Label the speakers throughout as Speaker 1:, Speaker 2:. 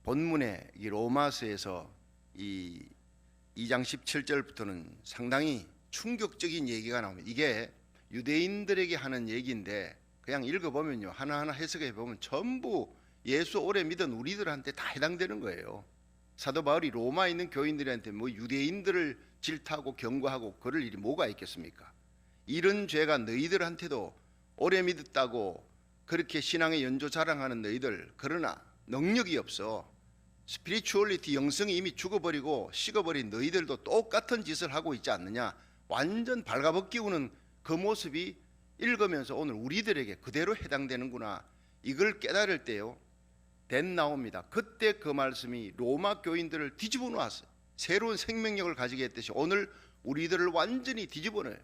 Speaker 1: 본문에 이 로마서에서 이 2장 17절부터는 상당히 충격적인 얘기가 나옵니다. 이게 유대인들에게 하는 얘기인데 그냥 읽어보면요, 하나하나 해석해 보면 전부 예수 오래 믿은 우리들한테 다 해당되는 거예요. 사도 바울이 로마에 있는 교인들한테 뭐 유대인들을 질타하고 경고하고 그럴 일이 뭐가 있겠습니까? 이런 죄가 너희들한테도 오래 믿었다고 그렇게 신앙의 연조 자랑하는 너희들, 그러나 능력이 없어. 스피리추얼리티, 영성이 이미 죽어버리고 식어버린 너희들도 똑같은 짓을 하고 있지 않느냐. 완전 발가벗기우는 그 모습이 읽으면서 오늘 우리들에게 그대로 해당되는구나, 이걸 깨달을 때요, 된 나옵니다. 그때 그 말씀이 로마 교인들을 뒤집어 놓았어요. 새로운 생명력을 가지게 했듯이 오늘 우리들을 완전히 뒤집어 놔요.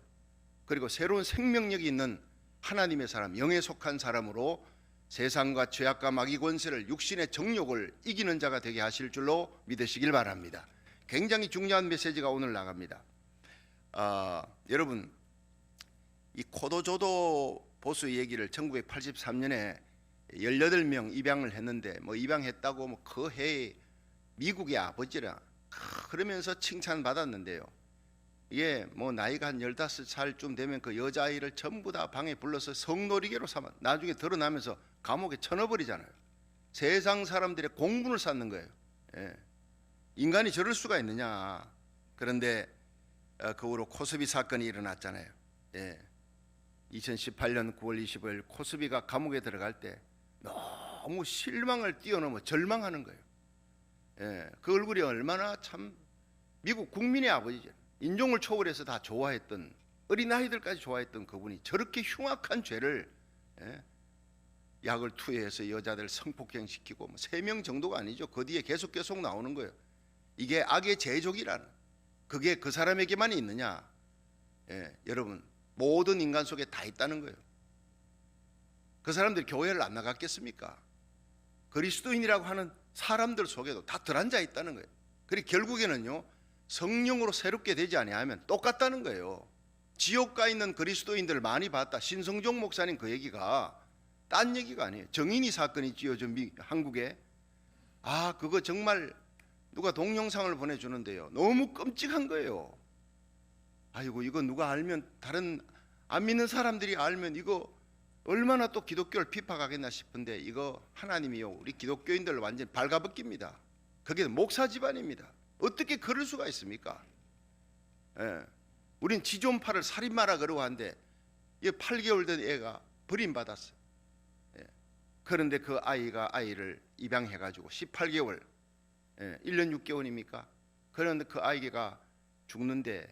Speaker 1: 그리고 새로운 생명력이 있는 하나님의 사람, 영에 속한 사람으로 세상과 죄악과 마귀 권세를, 육신의 정욕을 이기는 자가 되게 하실 줄로 믿으시길 바랍니다. 굉장히 중요한 메시지가 오늘 나갑니다. 여러분, 이 코도조도 보수 얘기를 1983년에 18명 입양을 했는데 뭐 입양했다고 뭐 그 해에 미국의 아버지라 그러면서 칭찬받았는데요, 이게 뭐 나이가 한 15살쯤 되면 그 여자아이를 전부 다 방에 불러서 성놀이개로 삼아 나중에 드러나면서 감옥에 쳐넣어버리잖아요. 세상 사람들의 공분을 쌓는 거예요. 인간이 저럴 수가 있느냐. 그런데 그 후로 코스비 사건이 일어났잖아요. 2018년 9월 25일 코스비가 감옥에 들어갈 때 너무 실망을 뛰어넘어 절망하는 거예요. 그 얼굴이 얼마나 참 미국 국민의 아버지죠. 인종을 초월해서 다 좋아했던, 어린아이들까지 좋아했던 그분이 저렇게 흉악한 죄를, 약을 투여해서 여자들 성폭행시키고 뭐 3명 정도가 아니죠. 그 뒤에 계속 나오는 거예요. 이게 악의 제족이라는, 그게 그 사람에게만 있느냐. 여러분, 모든 인간 속에 다 있다는 거예요. 그 사람들이 교회를 안 나갔겠습니까? 그리스도인이라고 하는 사람들 속에도 다 들어앉아 있다는 거예요. 그리고 결국에는요, 성령으로 새롭게 되지 아니하면 똑같다는 거예요. 지옥 가 있는 그리스도인들을 많이 봤다. 신성종 목사님 그 얘기가 딴 얘기가 아니에요. 정인이 사건이 있지요, 한국에. 그거 정말 누가 동영상을 보내주는데요, 너무 끔찍한 거예요. 아이고, 이거 누가 알면, 다른 안 믿는 사람들이 알면 이거 얼마나 또 기독교를 비판하겠나 싶은데, 이거 하나님이요, 우리 기독교인들을 완전히 발가벗깁니다. 그게 목사 집안입니다. 어떻게 그럴 수가 있습니까? 우린 지존파를 살인마라 그러고 하는데, 이 8개월 된 애가 버림받았어요. 그런데 그 아이를 입양해가지고 18개월, 1년 6개월입니까? 그런데 그 아이가 죽는데,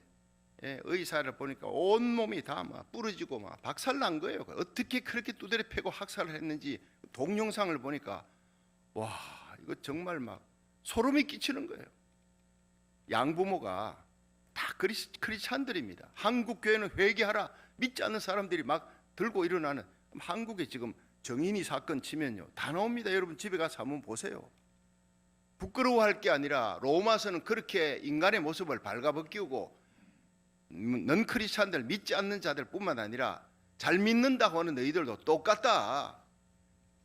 Speaker 1: 의사를 보니까 온몸이 다 막 부러지고 막 박살난 거예요. 어떻게 그렇게 두드려 패고 학살을 했는지 동영상을 보니까 와, 이거 정말 막 소름이 끼치는 거예요. 양부모가 다 크리스찬들입니다. 한국 교회는 회개하라, 믿지 않는 사람들이 막 들고 일어나는, 한국에 지금 정인이 사건 치면요 다 나옵니다. 여러분 집에 가서 한번 보세요. 부끄러워할 게 아니라 로마서는 그렇게 인간의 모습을 발가벗기우고, 넌 크리스찬들, 믿지 않는 자들 뿐만 아니라 잘 믿는다고 하는 너희들도 똑같다.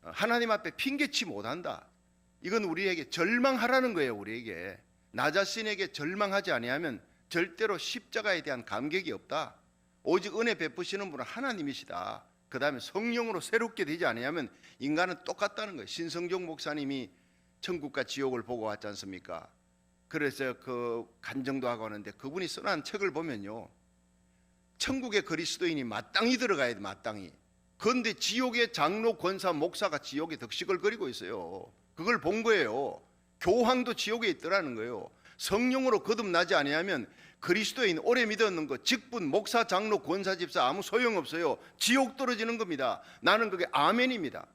Speaker 1: 하나님 앞에 핑계치 못한다. 이건 우리에게 절망하라는 거예요. 우리에게 나 자신에게 절망하지 아니하면 절대로 십자가에 대한 감격이 없다. 오직 은혜 베푸시는 분은 하나님이시다. 그 다음에 성령으로 새롭게 되지 아니하면 인간은 똑같다는 거예요. 신성종 목사님이 천국과 지옥을 보고 왔지 않습니까? 그래서 그 간증도 하고 하는데, 그분이 써놓은 책을 보면요, 천국의 그리스도인이 마땅히 들어가야 돼, 마땅히. 그런데 지옥의 장로, 권사, 목사가 지옥에 덕식을 거리고 있어요. 그걸 본 거예요. 교황도 지옥에 있더라는 거예요. 성령으로 거듭나지 아니하면 그리스도인 오래 믿었는 거, 직분, 목사, 장로, 권사, 집사 아무 소용없어요. 지옥 떨어지는 겁니다. 나는 그게 아멘입니다.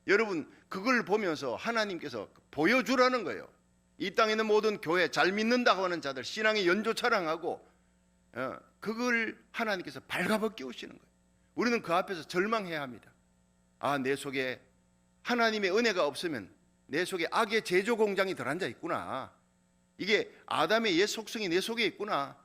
Speaker 1: 여러분, 그걸 보면서 하나님께서 보여주라는 거예요. 이 땅에 있는 모든 교회, 잘 믿는다고 하는 자들, 신앙의 연조 자랑하고, 그걸 하나님께서 발가벗기우시는 거예요. 우리는 그 앞에서 절망해야 합니다. 내 속에 하나님의 은혜가 없으면 내 속에 악의 제조 공장이 들어앉아 있구나. 이게 아담의 옛 속성이 내 속에 있구나.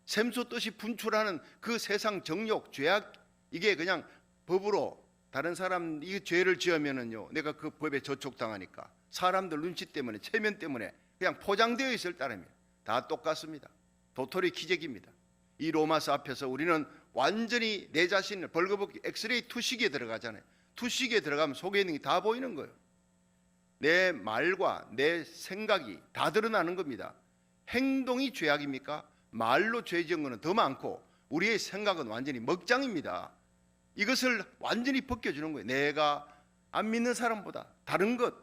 Speaker 1: 샘솟듯이 분출하는 그 세상 정욕, 죄악, 이게 그냥 법으로 다른 사람 이 죄를 지으면은요, 내가 그 법에 저촉당하니까 사람들 눈치 때문에, 체면 때문에 그냥 포장되어 있을 따름이에요. 다 똑같습니다. 도토리 기적입니다. 이 로마서 앞에서 우리는 완전히 내 자신을 벌거벗기 엑스레이 투시기에 들어가잖아요. 투시기에 들어가면 속에 있는 게 다 보이는 거예요. 내 말과 내 생각이 다 드러나는 겁니다. 행동이 죄악입니까? 말로 죄 지은 거는 더 많고 우리의 생각은 완전히 먹장입니다. 이것을 완전히 벗겨주는 거예요. 내가 안 믿는 사람보다 다른 것,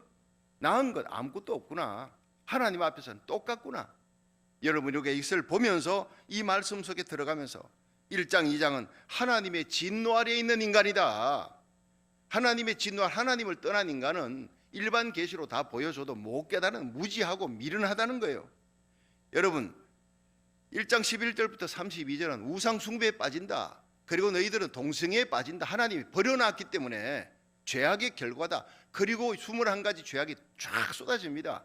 Speaker 1: 나은 것 아무것도 없구나. 하나님 앞에서는 똑같구나. 여러분 이렇게 이것을 보면서 이 말씀 속에 들어가면서 1장 2장은 하나님의 진노 아래에 있는 인간이다. 하나님의 진노, 하나님을 떠난 인간은 일반 계시로 다 보여줘도 못 깨달은 무지하고 미련하다는 거예요. 여러분 1장 11절부터 32절은 우상 숭배에 빠진다. 그리고 너희들은 동성애에 빠진다. 하나님이 버려놨기 때문에 죄악의 결과다. 그리고 21가지 죄악이 쫙 쏟아집니다.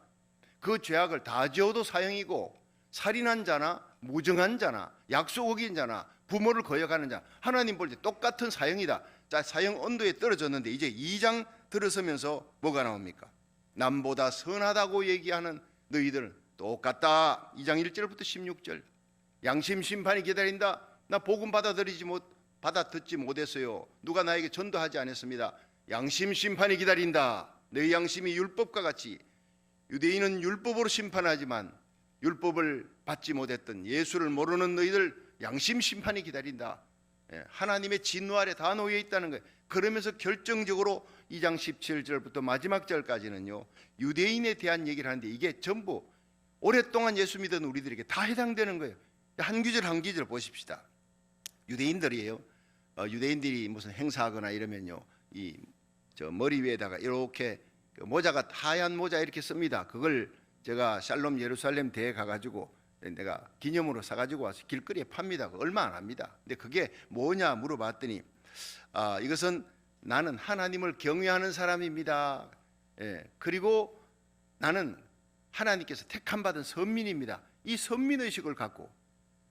Speaker 1: 그 죄악을 다 지어도 사형이고 살인한 자나 무정한 자나 약속 어긴 자나 부모를 거역하는 자 하나님 볼 때 똑같은 사형이다. 자, 사형 언도에 떨어졌는데 이제 2장 들어서면서 뭐가 나옵니까? 남보다 선하다고 얘기하는 너희들은 똑같다. 2장 1절부터 16절 양심 심판이 기다린다. 나 복음 받아듣지 못했어요. 누가 나에게 전도하지 않았습니다. 양심 심판이 기다린다. 너희 양심이 율법과 같이 유대인은 율법으로 심판하지만 율법을 받지 못했던 예수를 모르는 너희들 양심 심판이 기다린다. 하나님의 진노 아래 다 놓여 있다는 거예요. 그러면서 결정적으로 2장 17절부터 마지막 절까지는요 유대인에 대한 얘기를 하는데 이게 전부 오랫동안 예수 믿은 우리들에게 다 해당되는 거예요. 한 구절 한 구절 보십시다. 유대인들이에요. 유대인들이 무슨 행사하거나 이러면요 저 머리 위에다가 이렇게 모자가 하얀 모자 이렇게 씁니다. 그걸 제가 샬롬 예루살렘 대에 가가지고 내가 기념으로 사가지고 와서 길거리에 팝니다. 얼마 안 합니다. 근데 그게 뭐냐 물어봤더니 이것은 나는 하나님을 경외하는 사람입니다. 그리고 나는 하나님께서 택함 받은 선민입니다. 이 선민의식을 갖고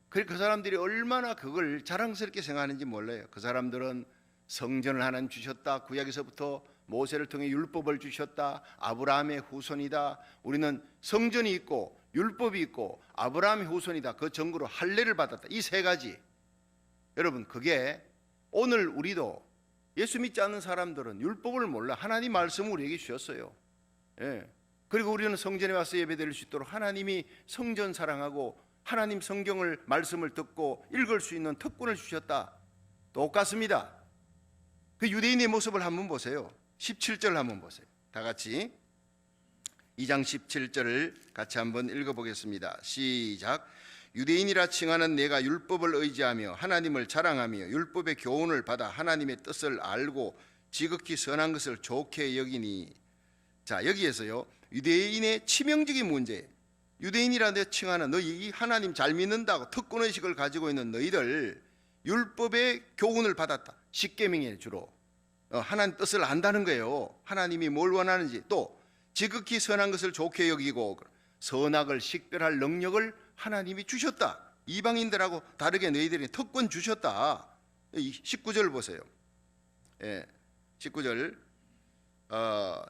Speaker 1: 그 사람들이 얼마나 그걸 자랑스럽게 생각하는지 몰라요. 그 사람들은 성전을 하나님 주셨다. 구약에서부터 모세를 통해 율법을 주셨다. 아브라함의 후손이다. 우리는 성전이 있고 율법이 있고 아브라함의 후손이다. 그 증거로 할례를 받았다. 이 세 가지. 여러분 그게 오늘 우리도 예수 믿지 않는 사람들은 율법을 몰라. 하나님 말씀을 우리에게 주셨어요. 그리고 우리는 성전에 와서 예배드릴 수 있도록 하나님이 성전 사랑하고 하나님 성경을 말씀을 듣고 읽을 수 있는 특권을 주셨다. 똑같습니다. 그 유대인의 모습을 한번 보세요. 17절 한번 보세요. 다 같이 2장 17절을 같이 한번 읽어보겠습니다. 시작. 유대인이라 칭하는 내가 율법을 의지하며 하나님을 자랑하며 율법의 교훈을 받아 하나님의 뜻을 알고 지극히 선한 것을 좋게 여기니. 자, 여기에서요 유대인의 치명적인 문제, 유대인이라 칭하는 너희 하나님 잘 믿는다고 특권의식을 가지고 있는 너희들 율법의 교훈을 받았다. 십계명에 주로 하나님 뜻을 안다는 거예요. 하나님이 뭘 원하는지, 또 지극히 선한 것을 좋게 여기고 선악을 식별할 능력을 하나님이 주셨다. 이방인들하고 다르게 너희들이 특권 주셨다. 19절 보세요. 19절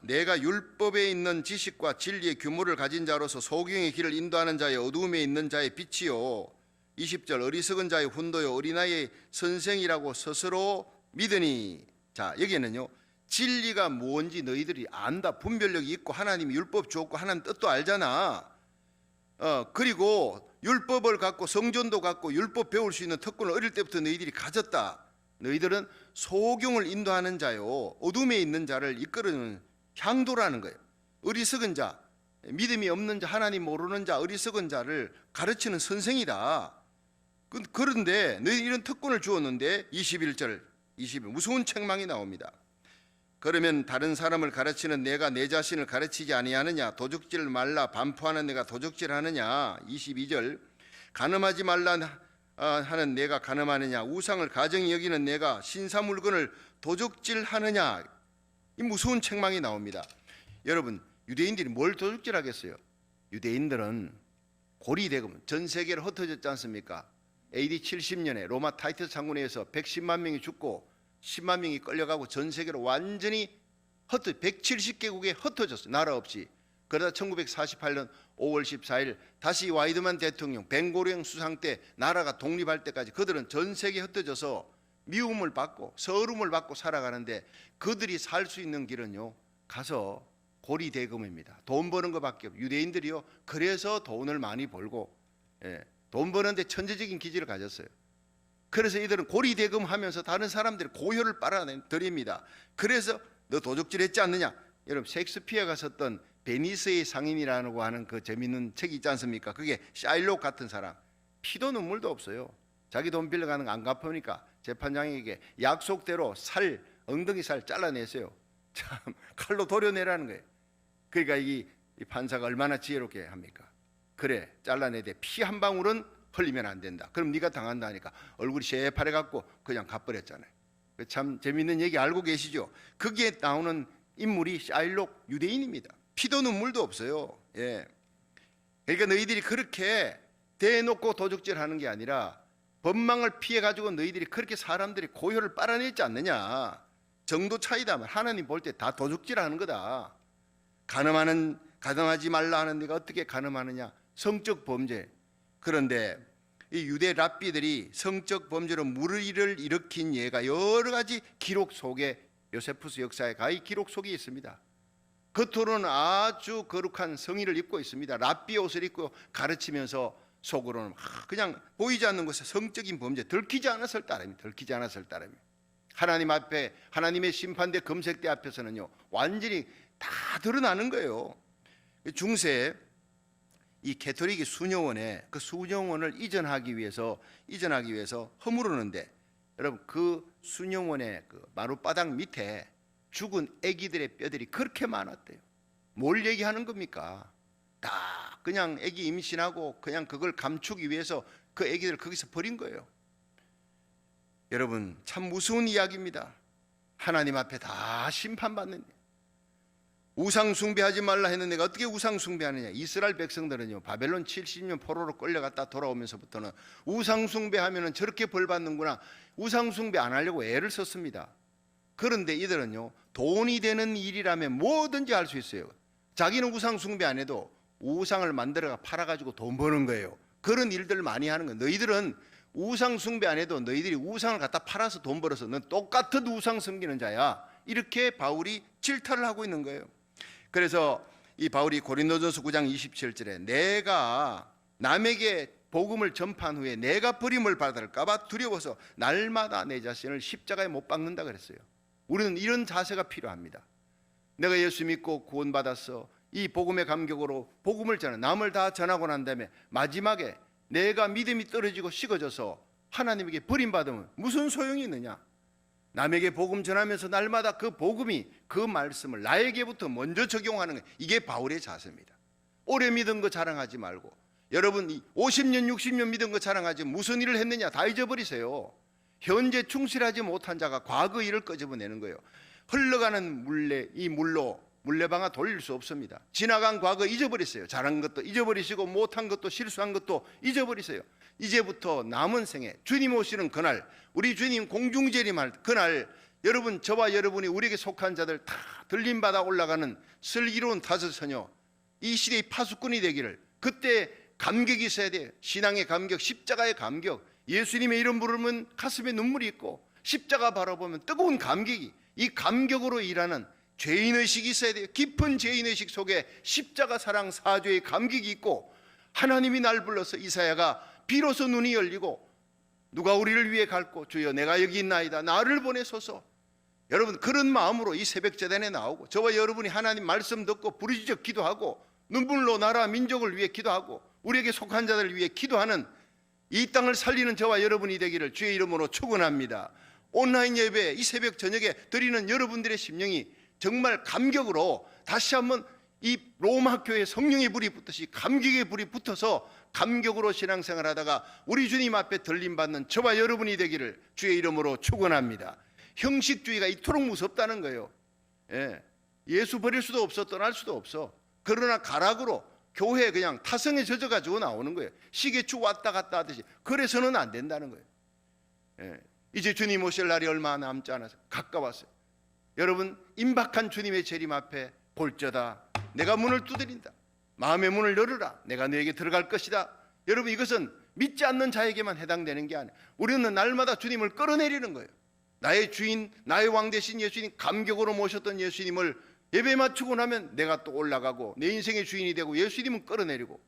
Speaker 1: 내가 율법에 있는 지식과 진리의 규모를 가진 자로서 소경의 길을 인도하는 자의 어두움에 있는 자의 빛이요. 20절 어리석은 자의 훈도요 어린아이의 선생이라고 스스로 믿으니. 자, 여기에는요 진리가 뭔지 너희들이 안다. 분별력이 있고 하나님이 율법 주었고 하나님 뜻도 알잖아. 그리고 율법을 갖고 성전도 갖고 율법 배울 수 있는 특권을 어릴 때부터 너희들이 가졌다. 너희들은 소경을 인도하는 자요 어둠에 있는 자를 이끌어주는 향도라는 거예요. 어리석은 자, 믿음이 없는 자, 하나님 모르는 자, 어리석은 자를 가르치는 선생이다. 그런데 너희 이런 특권을 주었는데 21절 무서운 책망이 나옵니다. 그러면 다른 사람을 가르치는 내가 내 자신을 가르치지 아니하느냐? 도적질 말라 반포하는 내가 도적질하느냐? 22절 간음하지 말라 하는 내가 간음하느냐? 우상을 가정히 여기는 내가 신사 물건을 도적질하느냐? 이 무서운 책망이 나옵니다. 여러분 유대인들이 뭘 도적질하겠어요? 유대인들은 고리대금 전 세계로 흩어졌지 않습니까? AD 70년에 로마 타이터스 장군에서 110만 명이 죽고 10만 명이 끌려가고 전 세계로 완전히 170개국에 흩어졌어요. 나라 없이. 그러다 1948년 5월 14일 다시 와이드만 대통령 벵고리옹 수상 때 나라가 독립할 때까지 그들은 전 세계에 흩어져서 미움을 받고 서름을 받고 살아가는데 그들이 살 수 있는 길은요, 가서 고리대금입니다. 돈 버는 것밖에 없어요. 유대인들이요, 그래서 돈을 많이 벌고, 돈 버는데 천재적인 기질을 가졌어요. 그래서 이들은 고리대금 하면서 다른 사람들의 고혈을 빨아들입니다. 그래서 너 도적질했지 않느냐? 여러분, 셰익스피어가 썼던 베니스의 상인이라고 하는 그 재밌는 책이 있지 않습니까? 그게 샤일록 같은 사람, 피도 눈물도 없어요. 자기 돈 빌려가는 거 안 갚으니까 재판장에게 약속대로 엉덩이 살 잘라냈어요. 참, 칼로 도려내라는 거예요. 그러니까 이 판사가 얼마나 지혜롭게 합니까? 그래, 잘라내되 피 한 방울은 흘리면 안 된다. 그럼 네가 당한다 하니까 얼굴이 새파래 갖고 그냥 갚버렸잖아요. 참 재밌는 얘기 알고 계시죠? 거기에 나오는 인물이 샤일록, 유대인입니다. 피도 눈물도 없어요. 그러니까 너희들이 그렇게 대놓고 도적질하는 게 아니라 법망을 피해 가지고 너희들이 그렇게 사람들이 고혈을 빨아냈지 않느냐. 정도 차이다. 하나님 볼 때 다 도적질하는 거다. 가늠하지 말라 하는 네가 어떻게 가늠하느냐? 성적 범죄. 그런데 이 유대 랍비들이 성적 범죄로 무리를 일으킨 예가 여러 가지 기록 속에 요세푸스 역사의 가히 기록 속에 있습니다. 겉으로는 아주 거룩한 성의를 입고 있습니다. 랍비 옷을 입고 가르치면서 속으로는 그냥 보이지 않는 곳에 성적인 범죄, 들키지 않았을 따름입니다. 하나님 앞에, 하나님의 심판대 검색대 앞에서는요, 완전히 다 드러나는 거예요. 중세 이 캐토릭이 수녀원에 그 수녀원을 이전하기 위해서 허물었는데, 여러분, 그 수녀원의 그 마룻바닥 밑에 죽은 아기들의 뼈들이 그렇게 많았대요. 뭘 얘기하는 겁니까? 다 그냥 아기 임신하고 그냥 그걸 감추기 위해서 그 아기들 거기서 버린 거예요. 여러분, 참 무서운 이야기입니다. 하나님 앞에 다 심판받는. 우상 숭배하지 말라 했는 내가 어떻게 우상 숭배하느냐? 이스라엘 백성들은요, 바벨론 70년 포로로 끌려갔다 돌아오면서부터는 우상 숭배하면은 저렇게 벌 받는구나. 우상 숭배 안 하려고 애를 썼습니다. 그런데 이들은요, 돈이 되는 일이라면 뭐든지 할 수 있어요. 자기는 우상 숭배 안 해도 우상을 만들어가 팔아가지고 돈 버는 거예요. 그런 일들을 많이 하는 거예요. 너희들은 우상 숭배 안 해도 너희들이 우상을 갖다 팔아서 돈 벌어서 넌 똑같은 우상 섬기는 자야. 이렇게 바울이 질타를 하고 있는 거예요. 그래서 이 바울이 고린도전서 9장 27절에 내가 남에게 복음을 전파한 후에 내가 버림을 받을까 봐 두려워서 날마다 내 자신을 십자가에 못 박는다 그랬어요. 우리는 이런 자세가 필요합니다. 내가 예수 믿고 구원받았어. 이 복음의 감격으로 복음을 전해 남을 다 전하고 난 다음에 마지막에 내가 믿음이 떨어지고 식어져서 하나님에게 버림받으면 무슨 소용이 있느냐? 남에게 복음 전하면서 날마다 그 복음이, 그 말씀을 나에게부터 먼저 적용하는 거예요. 이게 바울의 자세입니다. 오래 믿은 거 자랑하지 말고, 여러분 50년 60년 믿은 거 자랑하지 무슨 일을 했느냐 다 잊어버리세요. 현재 충실하지 못한 자가 과거 일을 끄집어내는 거예요. 흘러가는 이 물로 물레방아 돌릴 수 없습니다. 지나간 과거 잊어버리세요. 잘한 것도 잊어버리시고 못한 것도 실수한 것도 잊어버리세요. 이제부터 남은 생에 주님 오시는 그날, 우리 주님 공중재림할 그날, 여러분, 저와 여러분이 우리에게 속한 자들 다 들림받아 올라가는 슬기로운 다섯 처녀, 이 시대의 파수꾼이 되기를, 그때 감격이 있어야 돼요. 신앙의 감격, 십자가의 감격. 예수님의 이름 부르면 가슴에 눈물이 있고 십자가 바라보면 뜨거운 감격이, 이 감격으로 일하는 죄인의식이 있어야 돼요. 깊은 죄인의식 속에 십자가 사랑 사죄의 감격이 있고, 하나님이 날 불러서 이사야가 비로소 눈이 열리고 누가 우리를 위해 갈고 주여 내가 여기 있나이다 나를 보내소서. 여러분, 그런 마음으로 이 새벽 제단에 나오고 저와 여러분이 하나님 말씀 듣고 부르짖어 기도하고 눈물로 나라 민족을 위해 기도하고 우리에게 속한 자들을 위해 기도하는 이 땅을 살리는 저와 여러분이 되기를 주의 이름으로 축원합니다. 온라인 예배 이 새벽 저녁에 드리는 여러분들의 심령이 정말 감격으로 다시 한번 이 로마 교회 성령의 불이 붙듯이 감격의 불이 붙어서 감격으로 신앙생활 하다가 우리 주님 앞에 들림받는 저와 여러분이 되기를 주의 이름으로 축원합니다. 형식주의가 이토록 무섭다는 거예요. 예수 버릴 수도 없어, 떠날 수도 없어. 그러나 가락으로 교회 그냥 타성에 젖어가지고 나오는 거예요. 시계추 왔다 갔다 하듯이. 그래서는 안 된다는 거예요. 이제 주님 오실 날이 얼마 남지 않아서 가까웠어요. 여러분, 임박한 주님의 재림 앞에 볼저다 내가 문을 두드린다. 마음의 문을 열어라. 내가 너에게 들어갈 것이다. 여러분, 이것은 믿지 않는 자에게만 해당되는 게 아니에요. 우리는 날마다 주님을 끌어내리는 거예요. 나의 주인, 나의 왕 되신 예수님, 감격으로 모셨던 예수님을 예배 마치고 나면 내가 또 올라가고 내 인생의 주인이 되고 예수님은 끌어내리고,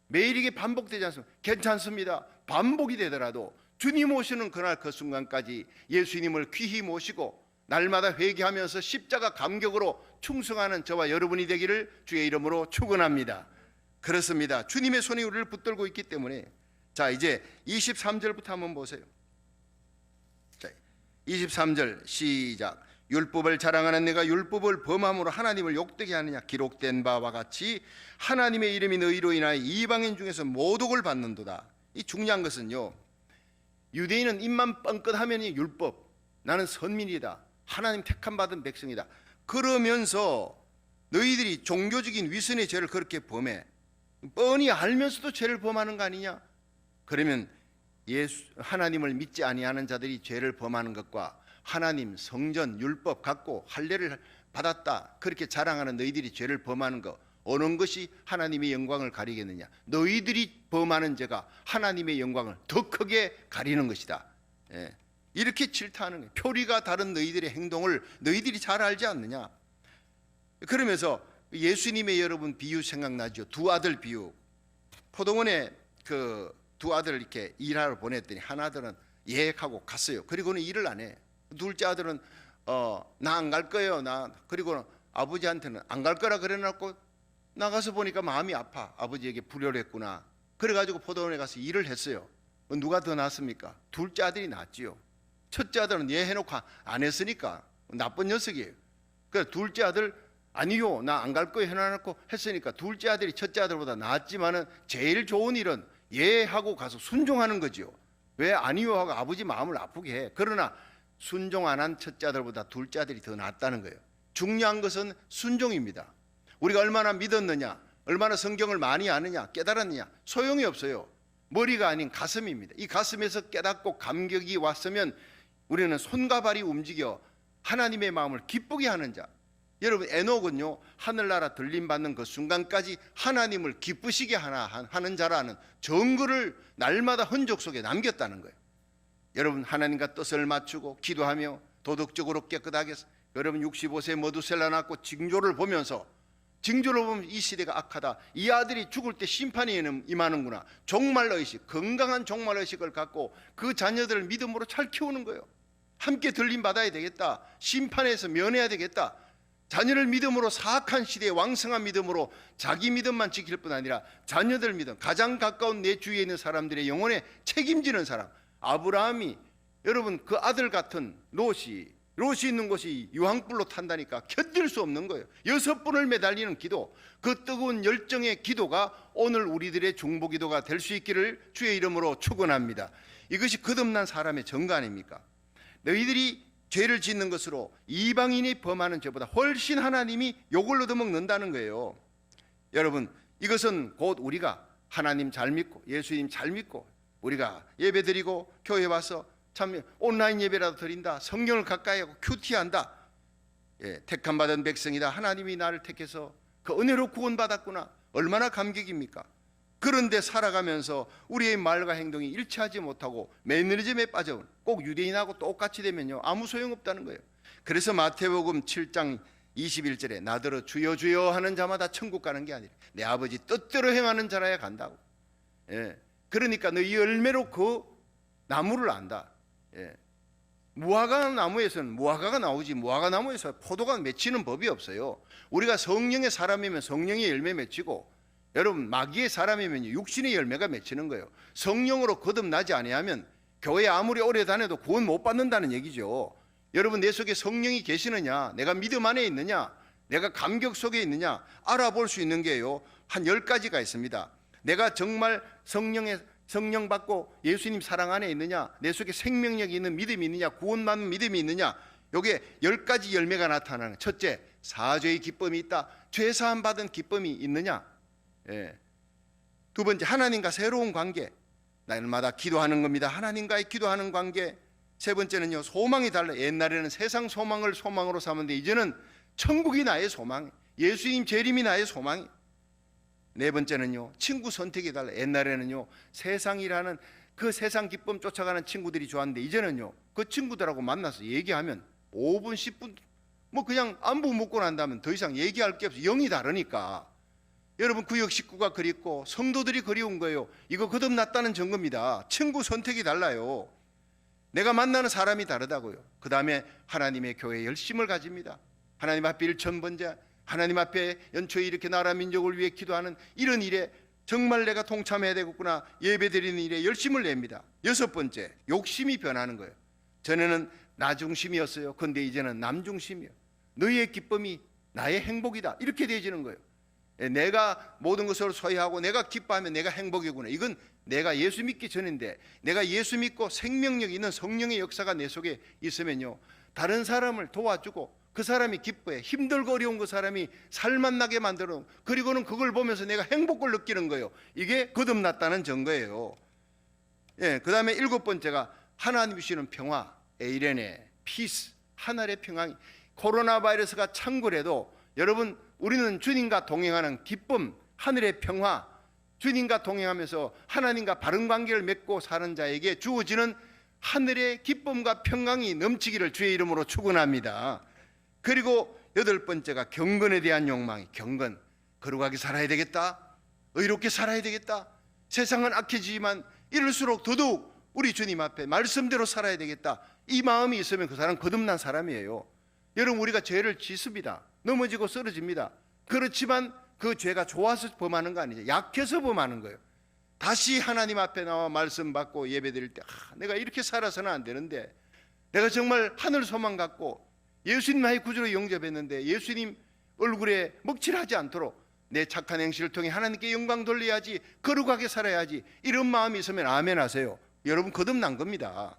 Speaker 1: 매일 이게 반복되지 않습니까? 괜찮습니다. 반복이 되더라도 주님 오시는 그날 그 순간까지 예수님을 귀히 모시고 날마다 회개하면서 십자가 감격으로 충성하는 저와 여러분이 되기를 주의 이름으로 축원합니다. 그렇습니다. 주님의 손이 우리를 붙들고 있기 때문에. 자, 이제 23절부터 한번 보세요. 자, 23절 시작. 율법을 자랑하는 내가 율법을 범함으로 하나님을 욕되게 하느냐? 기록된 바와 같이 하나님의 이름이 너희로 인하여 이방인 중에서 모독을 받는도다. 이 중요한 것은요, 유대인은 입만 뻥끗하면 율법, 나는 선민이다, 하나님 택함 받은 백성이다, 그러면서 너희들이 종교적인 위선의 죄를 그렇게 범해 뻔히 알면서도 죄를 범하는 거 아니냐? 그러면 하나님을 믿지 아니하는 자들이 죄를 범하는 것과 하나님 성전 율법 갖고 할례를 받았다 그렇게 자랑하는 너희들이 죄를 범하는 것, 어느 것이 하나님의 영광을 가리겠느냐? 너희들이 범하는 죄가 하나님의 영광을 더 크게 가리는 것이다. 예. 이렇게 질타하는 거예요. 표리가 다른 너희들의 행동을 너희들이 잘 알지 않느냐? 그러면서 예수님의 여러분 비유 생각나죠? 두 아들 비유. 포도원에 그 두 아들을 이렇게 일하러 보냈더니 한 아들은 예약하고 갔어요. 그리고는 일을 안 해. 둘째 아들은 나 안 갈 거예요. 그리고 아버지한테는 안 갈 거라 그래놓고 나가서 보니까 마음이 아파. 아버지에게 불효를 했구나. 그래가지고 포도원에 가서 일을 했어요. 누가 더 낫습니까? 둘째 아들이 낫지요. 첫째 아들은 예 해놓고 안 했으니까 나쁜 녀석이에요. 그래서 둘째 아들 아니요, 나 안 갈 거예요 해놔놓고 했으니까 둘째 아들이 첫째 아들보다 낫지만은 제일 좋은 일은 예 하고 가서 순종하는 거죠. 왜 아니요 하고 아버지 마음을 아프게 해. 그러나 순종 안 한 첫째 아들보다 둘째 아들이 더 낫다는 거예요. 중요한 것은 순종입니다. 우리가 얼마나 믿었느냐, 얼마나 성경을 많이 아느냐, 깨달았느냐, 소용이 없어요. 머리가 아닌 가슴입니다. 이 가슴에서 깨닫고 감격이 왔으면 우리는 손과 발이 움직여 하나님의 마음을 기쁘게 하는 자. 여러분, 에녹은요, 하늘나라 들림받는 그 순간까지 하나님을 기쁘시게 하는 자라는 정글을 날마다 흔적 속에 남겼다는 거예요. 여러분, 하나님과 뜻을 맞추고 기도하며 도덕적으로 깨끗하게, 여러분 65세 머두셀라 낳고 징조를 보면서, 징조를 보면 이 시대가 악하다, 이 아들이 죽을 때 심판이 임하는구나, 종말의식, 건강한 종말의식을 갖고 그 자녀들을 믿음으로 잘 키우는 거예요. 함께 들림받아야 되겠다, 심판에서 면해야 되겠다, 자녀를 믿음으로, 사악한 시대에 왕성한 믿음으로 자기 믿음만 지킬 뿐 아니라 자녀들 믿음, 가장 가까운 내 주위에 있는 사람들의 영혼에 책임지는 사람. 아브라함이, 여러분, 그 아들 같은 롯이 있는 곳이 유황불로 탄다니까 견딜 수 없는 거예요. 6분을 매달리는 기도, 그 뜨거운 열정의 기도가 오늘 우리들의 중보기도가 될 수 있기를 주의 이름으로 축원합니다. 이것이 거듭난 사람의 증거 아닙니까? 너희들이 죄를 짓는 것으로 이방인이 범하는 죄보다 훨씬 하나님이 욕을 얻어먹는다는 거예요. 여러분, 이것은 곧 우리가 하나님 잘 믿고 예수님 잘 믿고 우리가 예배드리고 교회 와서 참 온라인 예배라도 드린다, 성경을 가까이 하고 큐티한다, 택함 받은 백성이다, 하나님이 나를 택해서 그 은혜로 구원받았구나, 얼마나 감격입니까? 그런데 살아가면서 우리의 말과 행동이 일치하지 못하고 매너리즘에 빠져온, 꼭 유대인하고 똑같이 되면요 아무 소용없다는 거예요. 그래서 마태복음 7장 21절에 나더러 주여 주여 하는 자마다 천국 가는 게 아니라 내 아버지 뜻대로 행하는 자라야 간다고. 그러니까 너희 열매로 그 나무를 안다. 무화과 나무에서는 무화과가 나오지, 무화과 나무에서 포도가 맺히는 법이 없어요. 우리가 성령의 사람이면 성령의 열매 맺히고, 여러분 마귀의 사람이면 육신의 열매가 맺히는 거예요. 성령으로 거듭나지 아니하면 교회 아무리 오래 다녀도 구원 못 받는다는 얘기죠. 여러분, 내 속에 성령이 계시느냐, 내가 믿음 안에 있느냐, 내가 감격 속에 있느냐 알아볼 수 있는 게요 한 10가지가 있습니다. 내가 정말 성령 받고 예수님 사랑 안에 있느냐, 내 속에 생명력이 있는 믿음이 있느냐, 구원받는 믿음이 있느냐, 요게 10가지 열매가 나타나는. 첫째, 사죄의 기쁨이 있다, 죄사함 받은 기쁨이 있느냐. 두 번째, 하나님과 새로운 관계, 날마다 기도하는 겁니다. 하나님과의 기도하는 관계. 세 번째는요, 소망이 달라. 옛날에는 세상 소망을 소망으로 삼았는데 이제는 천국이 나의 소망, 예수님 재림이 나의 소망이. 네 번째는요, 친구 선택해달라. 옛날에는요, 세상이라는 그 세상 기쁨 쫓아가는 친구들이 좋았는데 이제는요, 그 친구들하고 만나서 얘기하면 5분 10분 뭐 그냥 안부 묻고 난다면 더 이상 얘기할 게 없어. 영이 다르니까. 여러분, 구역 식구가 그립고 성도들이 그리운 거예요. 이거 거듭났다는 증거입니다. 친구 선택이 달라요. 내가 만나는 사람이 다르다고요. 그 다음에 하나님의 교회에 열심을 가집니다. 하나님 앞에 일천번제, 하나님 앞에 연초에 이렇게 나라 민족을 위해 기도하는 이런 일에 정말 내가 동참해야 되겠구나, 예배드리는 일에 열심을 냅니다. 여섯 번째, 욕심이 변하는 거예요. 전에는 나 중심이었어요. 그런데 이제는 남 중심이에요. 너희의 기쁨이 나의 행복이다, 이렇게 되어지는 거예요. 내가 모든 것을 소유하고 내가 기뻐하면 내가 행복이구나. 이건 내가 예수 믿기 전인데, 내가 예수 믿고 생명력 있는 성령의 역사가 내 속에 있으면요, 다른 사람을 도와주고 그 사람이 기뻐해. 힘들고 어려운 그 사람이 살맛나게 만들어. 그리고는 그걸 보면서 내가 행복을 느끼는 거예요. 이게 거듭났다는 증거예요. 그 다음에 일곱 번째가 하나님 주시는 평화, 에이레네, 피스, 하늘의 평안이. 코로나 바이러스가 창궐해도 여러분, 우리는 주님과 동행하는 기쁨, 하늘의 평화, 주님과 동행하면서 하나님과 바른 관계를 맺고 사는 자에게 주어지는 하늘의 기쁨과 평강이 넘치기를 주의 이름으로 축원합니다. 그리고 여덟 번째가 경건에 대한 욕망이. 경건, 거룩하게 살아야 되겠다, 의롭게 살아야 되겠다, 세상은 악해지지만 이럴수록 더더욱 우리 주님 앞에 말씀대로 살아야 되겠다, 이 마음이 있으면 그 사람은 거듭난 사람이에요. 여러분, 우리가 죄를 짓습니다. 넘어지고 쓰러집니다. 그렇지만 그 죄가 좋아서 범하는 거 아니죠. 약해서 범하는 거예요. 다시 하나님 앞에 나와 말씀 받고 예배 드릴 때, 내가 이렇게 살아서는 안 되는데, 내가 정말 하늘 소망 갖고 예수님 나의 구주로 영접했는데 예수님 얼굴에 먹칠하지 않도록 내 착한 행실을 통해 하나님께 영광 돌려야지, 거룩하게 살아야지, 이런 마음이 있으면 아멘 하세요. 여러분, 거듭난 겁니다.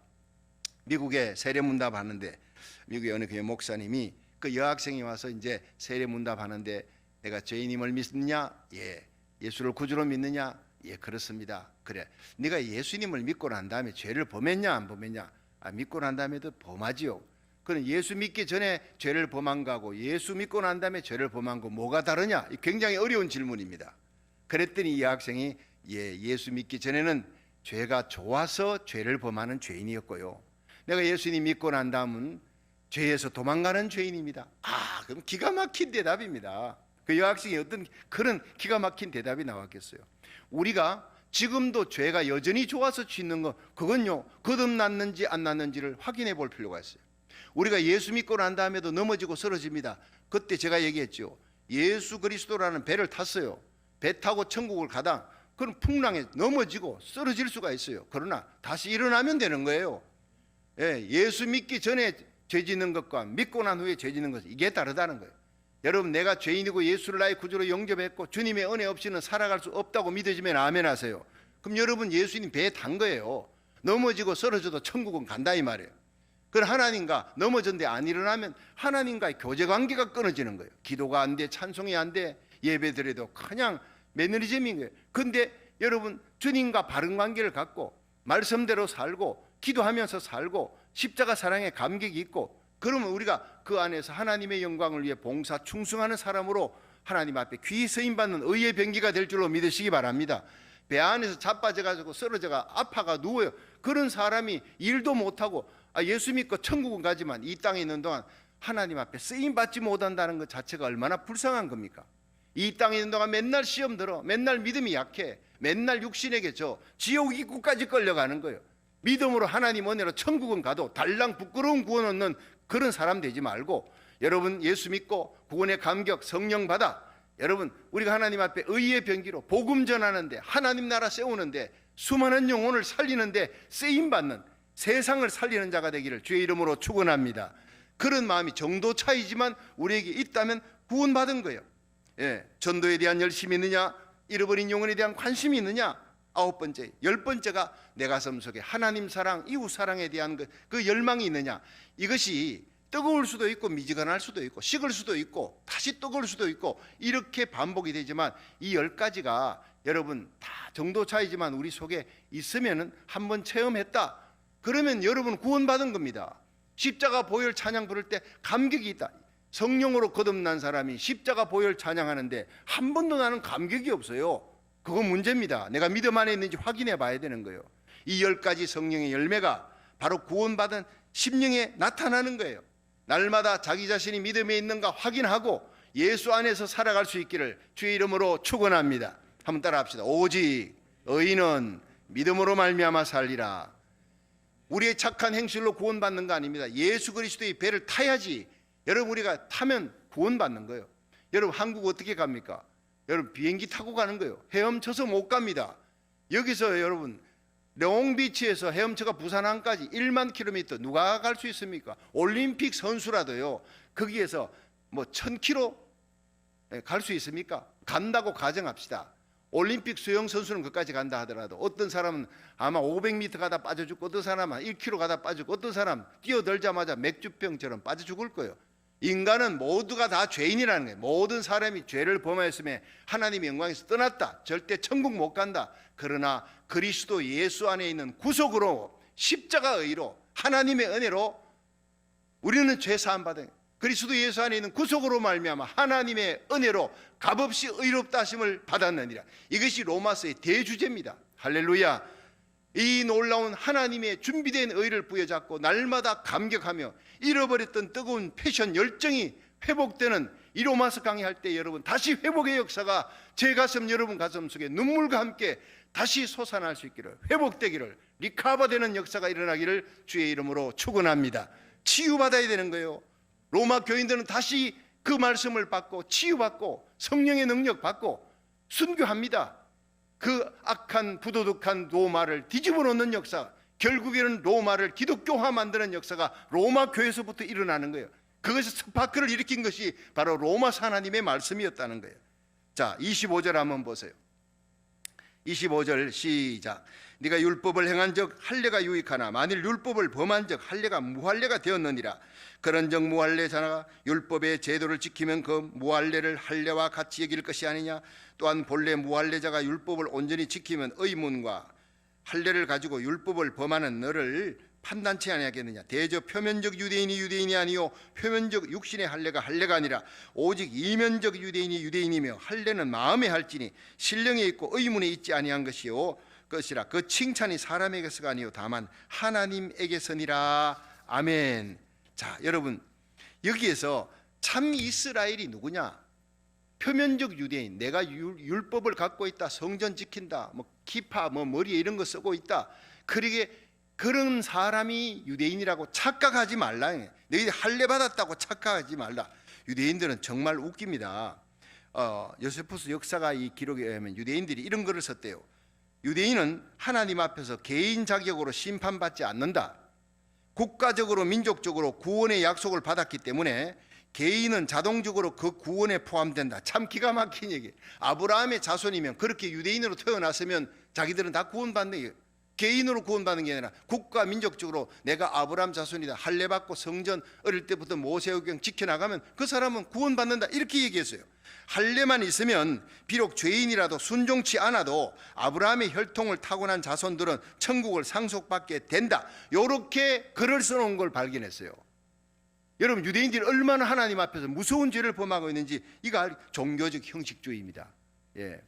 Speaker 1: 미국에 세례문답 하는데, 미국의 어느 교회 목사님이 그 여학생이 와서 이제 세례문답 하는데, 내가 죄인임을 믿느냐? 예. 예수를 구주로 믿느냐? 예, 그렇습니다. 그래, 네가 예수님을 믿고 난 다음에 죄를 범했냐 안 범했냐? 믿고 난 다음에도 범하지요. 그럼 예수 믿기 전에 죄를 범한 거하고 예수 믿고 난 다음에 죄를 범한 거 뭐가 다르냐? 굉장히 어려운 질문입니다. 그랬더니 이 학생이 예수 믿기 전에는 죄가 좋아서 죄를 범하는 죄인이었고요, 내가 예수님 믿고 난 다음은 죄에서 도망가는 죄인입니다. 그럼 기가 막힌 대답입니다. 그 여학생이 어떤 그런 기가 막힌 대답이 나왔겠어요. 우리가 지금도 죄가 여전히 좋아서 짓는 거, 그건요, 거듭났는지 안 났는지를 확인해 볼 필요가 있어요. 우리가 예수 믿고 난 다음에도 넘어지고 쓰러집니다. 그때 제가 얘기했죠. 예수 그리스도라는 배를 탔어요. 배 타고 천국을 가다 그럼 풍랑에 넘어지고 쓰러질 수가 있어요. 그러나 다시 일어나면 되는 거예요. 예수 믿기 전에 죄 짓는 것과 믿고 난 후에 죄 짓는 것, 이게 다르다는 거예요. 여러분, 내가 죄인이고 예수를 나의 구주로 영접했고 주님의 은혜 없이는 살아갈 수 없다고 믿어지면 아멘 하세요. 그럼 여러분, 예수님 배에 탄 거예요. 넘어지고 쓰러져도 천국은 간다 이 말이에요. 그럼 하나님과 넘어졌는데 안 일어나면 하나님과의 교제 관계가 끊어지는 거예요. 기도가 안 돼, 찬송이 안 돼, 예배 드려도 그냥 매너리즘인 거예요. 근데 여러분, 주님과 바른 관계를 갖고 말씀대로 살고 기도하면서 살고 십자가 사랑에 감격이 있고, 그러면 우리가 그 안에서 하나님의 영광을 위해 봉사 충성하는 사람으로 하나님 앞에 귀히 쓰임받는 의의 병기가 될 줄로 믿으시기 바랍니다. 배 안에서 자빠져가지고 쓰러져가 아파가 누워요. 그런 사람이 일도 못하고 예수 믿고 천국은 가지만 이 땅에 있는 동안 하나님 앞에 쓰임받지 못한다는 것 자체가 얼마나 불쌍한 겁니까? 이 땅에 있는 동안 맨날 시험 들어, 맨날 믿음이 약해, 맨날 육신에게 지옥 입구까지 끌려가는 거예요. 믿음으로 하나님 은혜로 천국은 가도 달랑 부끄러운 구원 얻는 그런 사람 되지 말고, 여러분 예수 믿고 구원의 감격 성령 받아, 여러분 우리가 하나님 앞에 의의 병기로 복음 전하는데, 하나님 나라 세우는데, 수많은 영혼을 살리는데 쓰임받는, 세상을 살리는 자가 되기를 주의 이름으로 축원합니다. 그런 마음이 정도 차이지만 우리에게 있다면 구원받은 거예요. 전도에 대한 열심이 있느냐, 잃어버린 영혼에 대한 관심이 있느냐, 아홉 번째, 열 번째가 내 가슴 속에 하나님 사랑, 이웃 사랑에 대한 그 열망이 있느냐. 이것이 뜨거울 수도 있고 미지근할 수도 있고 식을 수도 있고 다시 뜨거울 수도 있고 이렇게 반복이 되지만, 이 열 가지가 여러분 다 정도 차이지만 우리 속에 있으면은 한번 체험했다, 그러면 여러분 구원받은 겁니다. 십자가 보혈 찬양 부를 때 감격이 있다. 성령으로 거듭난 사람이 십자가 보혈 찬양하는데 한 번도 나는 감격이 없어요. 그건 문제입니다. 내가 믿음 안에 있는지 확인해 봐야 되는 거예요. 이 10가지 성령의 열매가 바로 구원받은 심령에 나타나는 거예요. 날마다 자기 자신이 믿음에 있는가 확인하고 예수 안에서 살아갈 수 있기를 주의 이름으로 축원합니다. 한번 따라 합시다. 오직 의인은 믿음으로 말미암아 살리라. 우리의 착한 행실로 구원받는 거 아닙니다. 예수 그리스도의 배를 타야지. 여러분, 우리가 타면 구원받는 거예요. 여러분, 한국 어떻게 갑니까? 여러분, 비행기 타고 가는 거예요. 헤엄쳐서 못 갑니다. 여기서 여러분, 롱비치에서 헤엄쳐가 부산항까지 1만 킬로미터 누가 갈 수 있습니까? 올림픽 선수라도요, 거기에서 뭐 1000km 갈 수 있습니까? 간다고 가정합시다. 올림픽 수영 선수는 그까지 간다 하더라도 어떤 사람은 아마 500m 가다 빠져 죽고, 어떤 사람은 1km 가다 빠져 죽고, 어떤 사람 뛰어들자마자 맥주병처럼 빠져 죽을 거예요. 인간은 모두가 다 죄인이라는 거예요. 모든 사람이 죄를 범하였으며 하나님의 영광에서 떠났다. 절대 천국 못 간다. 그러나 그리스도 예수 안에 있는 구속으로, 십자가 의로, 하나님의 은혜로 우리는 죄 사함 받은, 그리스도 예수 안에 있는 구속으로 말미암아 하나님의 은혜로 값없이 의롭다 하심을 받았느니라. 이것이 로마서의 대주제입니다. 할렐루야. 이 놀라운 하나님의 준비된 의를 부여잡고 날마다 감격하며 잃어버렸던 뜨거운 패션 열정이 회복되는 이 로마서 강의할 때 여러분, 다시 회복의 역사가 제 가슴, 여러분 가슴 속에 눈물과 함께 다시 솟아날 수 있기를, 회복되기를, 리카바되는 역사가 일어나기를 주의 이름으로 축원합니다. 치유받아야 되는 거예요. 로마 교인들은 다시 그 말씀을 받고 치유받고 성령의 능력 받고 순교합니다. 그 악한 부도덕한 로마를 뒤집어 놓는 역사, 결국에는 로마를 기독교화 만드는 역사가 로마 교회에서부터 일어나는 거예요. 그것이 스파크를 일으킨 것이 바로 로마서 하나님의 말씀이었다는 거예요. 자, 25절 한번 보세요. 25절 시작. 네가 율법을 행한 적 할례가 유익하나 만일 율법을 범한 적 할례가 무할례가 되었느니라. 그런즉 무할례자가 율법의 제도를 지키면 그 무할례를 할례와 같이 여길 것이 아니냐. 또한 본래 무할례자가 율법을 온전히 지키면 의문과 할례를 가지고 율법을 범하는 너를 판단치 아니하겠느냐. 대저 표면적 유대인이 유대인이 아니요 표면적 육신의 할례가 할례가 아니라 오직 이면적 유대인이 유대인이며 할례는 마음에 할지니 신령에 있고 의문에 있지 아니한 것이요 것이라. 그 칭찬이 사람에게서가 아니요 다만 하나님에게서니라. 아멘. 자, 여러분, 여기에서 참 이스라엘이 누구냐? 표면적 유대인, 내가 율법을 갖고 있다, 성전 지킨다, 뭐 키파, 뭐 머리에 이런 거 쓰고 있다, 그러게 그런 사람이 유대인이라고 착각하지 말라. 너희들 할례 받았다고 착각하지 말라. 유대인들은 정말 웃깁니다. 요세푸스 역사가 이 기록에 의하면 유대인들이 이런 글을 썼대요. 유대인은 하나님 앞에서 개인 자격으로 심판받지 않는다. 국가적으로 민족적으로 구원의 약속을 받았기 때문에 개인은 자동적으로 그 구원에 포함된다. 참 기가 막힌 얘기. 아브라함의 자손이면, 그렇게 유대인으로 태어났으면 자기들은 다 구원받는 거예요. 개인으로 구원받는 게 아니라 국가 민족적으로 내가 아브라함 자손이다, 할례 받고 성전 어릴 때부터 모세오경 지켜나가면 그 사람은 구원받는다, 이렇게 얘기했어요. 할례만 있으면 비록 죄인이라도 순종치 않아도 아브라함의 혈통을 타고난 자손들은 천국을 상속받게 된다, 이렇게 글을 써놓은 걸 발견했어요. 여러분, 유대인들이 얼마나 하나님 앞에서 무서운 죄를 범하고 있는지 이거 종교적 형식주의입니다. 예.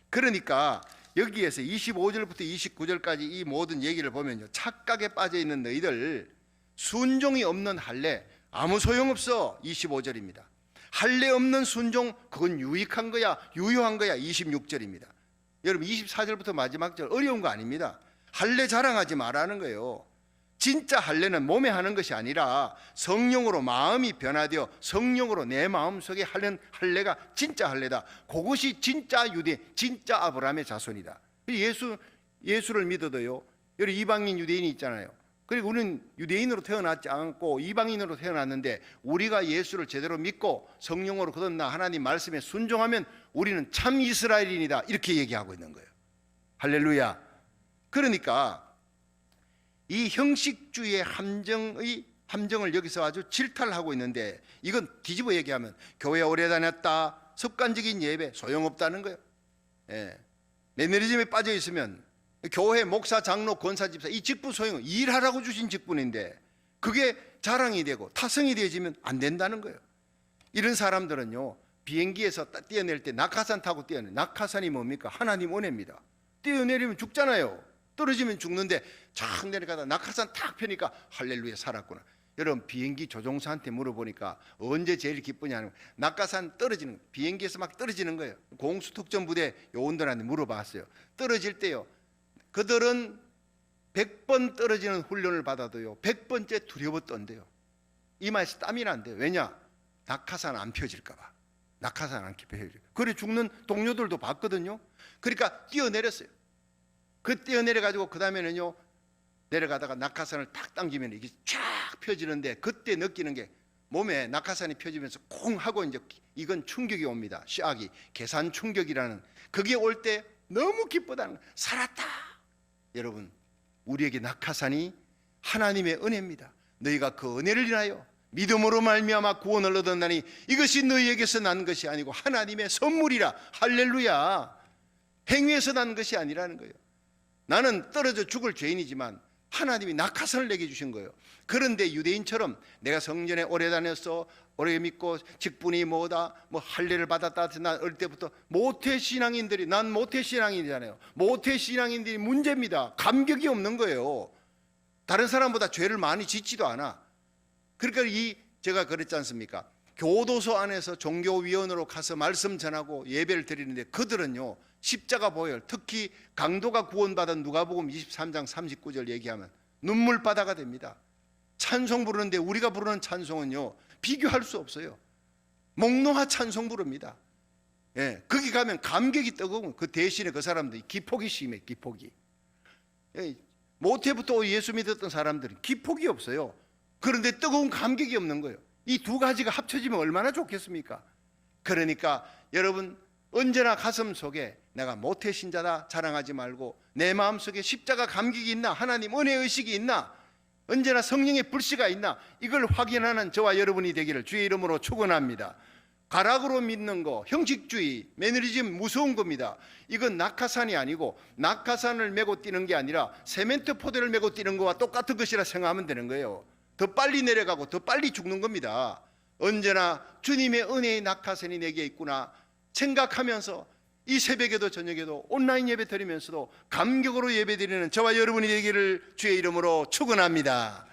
Speaker 1: 그러니까 여기에서 25절부터 29절까지 이 모든 얘기를 보면요, 착각에 빠져 있는 너희들, 순종이 없는 할례 아무 소용없어. 25절입니다. 할례 없는 순종, 그건 유익한 거야, 유효한 거야. 26절입니다. 여러분, 24절부터 마지막 절 어려운 거 아닙니다. 할례 자랑하지 말라는 거예요. 진짜 할례는 몸에 하는 것이 아니라 성령으로 마음이 변화되어 성령으로 내 마음속에 하는 할례가 진짜 할례다. 그것이 진짜 유대, 진짜 아브라함의 자손이다. 예수를 믿어도요, 여기 이방인 유대인이 있잖아요. 그리고 우리는 유대인으로 태어났지 않고 이방인으로 태어났는데, 우리가 예수를 제대로 믿고 성령으로 거듭나 하나님 말씀에 순종하면 우리는 참 이스라엘인이다, 이렇게 얘기하고 있는 거예요. 할렐루야. 그러니까 이 형식주의의 함정을 여기서 아주 질타하고 있는데, 이건 뒤집어 얘기하면 교회 오래 다녔다, 습관적인 예배 소용없다는 거예요. 예. 매너리즘에 빠져 있으면 교회 목사, 장로, 권사, 집사 이 직분 소용, 일하라고 주신 직분인데 그게 자랑이 되고 타성이 되어지면 안 된다는 거예요. 이런 사람들은요, 비행기에서 뛰어낼 때 낙하산 타고 뛰어내. 낙하산이 뭡니까? 하나님 은혜입니다. 뛰어내리면 죽잖아요. 떨어지면 죽는데 쫙 내려가다 낙하산 탁 펴니까 할렐루야 살았구나. 여러분 비행기 조종사한테 물어보니까 언제 제일 기쁘냐는, 낙하산 떨어지는, 비행기에서 막 떨어지는 거예요. 공수특전부대 요원들한테 물어봤어요. 떨어질 때요, 그들은 100번 떨어지는 훈련을 받아도요 100번째 두려워 떤대요. 이마에서 땀이 난대요. 왜냐? 낙하산 안 펴질까 봐. 낙하산 안 펴질까 봐. 그래 죽는 동료들도 봤거든요. 그러니까 뛰어내렸어요. 그 뛰어내려가지고 그 다음에는요, 내려가다가 낙하산을 탁 당기면 이게 쫙 펴지는데, 그때 느끼는 게 몸에 낙하산이 펴지면서 콩 하고 이제 이건 충격이 옵니다. 시학이 계산 충격이라는, 그게 올 때 너무 기쁘다는 거예요. 살았다. 여러분, 우리에게 낙하산이 하나님의 은혜입니다. 너희가 그 은혜를 인하여 믿음으로 말미암아 구원을 얻었나니 이것이 너희에게서 난 것이 아니고 하나님의 선물이라. 할렐루야. 행위에서 난 것이 아니라는 거예요. 나는 떨어져 죽을 죄인이지만 하나님이 낙하산을 내게 주신 거예요. 그런데 유대인처럼 내가 성전에 오래 다녔어, 오래 믿고 직분이 뭐다, 뭐 할례를 받았다, 난 어릴 때부터 모태신앙인들이, 난 모태신앙인이잖아요. 모태신앙인들이 문제입니다. 감격이 없는 거예요. 다른 사람보다 죄를 많이 짓지도 않아. 그러니까 제가 그랬지 않습니까? 교도소 안에서 종교위원으로 가서 말씀 전하고 예배를 드리는데 그들은요 십자가 보혈, 특히 강도가 구원받은 누가복음 23장 39절 얘기하면 눈물바다가 됩니다. 찬송 부르는데 우리가 부르는 찬송은요 비교할 수 없어요. 목노하 찬송 부릅니다. 예, 거기 가면 감격이 뜨거운, 그 대신에 그 사람들이 기폭이 심해. 기폭이. 예, 모태부터 예수 믿었던 사람들은 기폭이 없어요. 그런데 뜨거운 감격이 없는 거예요. 이 두 가지가 합쳐지면 얼마나 좋겠습니까? 그러니까 여러분, 언제나 가슴 속에 내가 모태신자다 자랑하지 말고, 내 마음속에 십자가 감격이 있나, 하나님 은혜 의식이 있나, 언제나 성령의 불씨가 있나, 이걸 확인하는 저와 여러분이 되기를 주의 이름으로 축원합니다. 가락으로 믿는 거, 형식주의, 매너리즘 무서운 겁니다. 이건 낙하산이 아니고, 낙하산을 메고 뛰는 게 아니라 세멘트 포대를 메고 뛰는 거와 똑같은 것이라 생각하면 되는 거예요. 더 빨리 내려가고 더 빨리 죽는 겁니다. 언제나 주님의 은혜의 낙하산이 내게 있구나 생각하면서 이 새벽에도 저녁에도 온라인 예배 드리면서도 감격으로 예배 드리는 저와 여러분이 되기를 주의 이름으로 축원합니다.